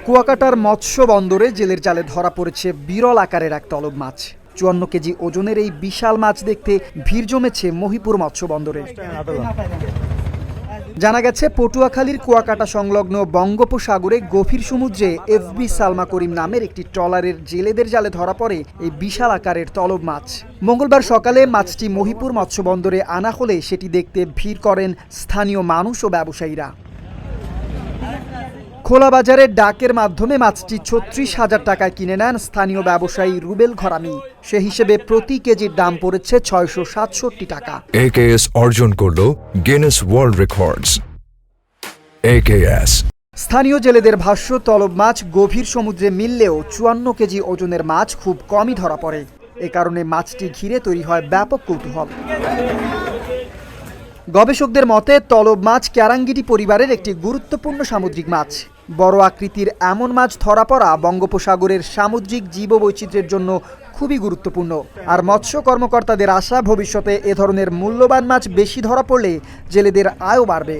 কুয়াকাটার মৎস্য বন্দরে জেলের জালে ধরা পড়েছে বিরল আকারের এক তলব মাছ। ৫৪ কেজি ওজনের এই বিশাল মাছ দেখতে ভিড় জমেছে মহিপুর মৎস্য বন্দরে। জানা গেছে, পটুয়াখালীর কুয়াকাটা সংলগ্ন বঙ্গোপসাগরে গভীর সমুদ্রে এফবি সালমা করিম নামের একটি ট্রলারের জেলেদের জালে ধরা পড়ে এই বিশাল আকারের তলব মাছ। মঙ্গলবার সকালে মাছটি মহিপুর মৎস্য বন্দরে আনা হলে সেটি দেখতে ভিড় করেন স্থানীয় মানুষ ও ব্যবসায়ীরা। খোলা বাজারে ডাকের মাধ্যমে মাছটি ৩৬,০০০ টাকায় কিনে নেন স্থানীয় ব্যবসায়ী রুবেল ঘরামি। সে হিসেবে প্রতি কেজির দাম পড়েছে ৬৬৭ টাকা। AKS অর্জন করলো গিনেস ওয়ার্ল্ড রেকর্ডস। AKS স্থানীয় জেলেদের ভাষ্য, তলব মাছ গভীর সমুদ্রে মিললেও ৫৪ কেজি ওজনের মাছ খুব কমই ধরা পড়ে। এ কারণে মাছটি ঘিরে তৈরি হয় ব্যাপক কৌতূহল। গবেষকদের মতে, তলব মাছ ক্যারাঙ্গিটি পরিবারের একটি গুরুত্বপূর্ণ সামুদ্রিক মাছ। বড় আকৃতির এমন মাছ ধরা পড়া বঙ্গোপসাগরের সামুদ্রিক জীববৈচিত্র্যের জন্য খুবই গুরুত্বপূর্ণ। আর মৎস্য কর্মকর্তাদের আশা, ভবিষ্যতে এ ধরনের মূল্যবান মাছ বেশি ধরা পড়লে জেলেদের আয়ও বাড়বে।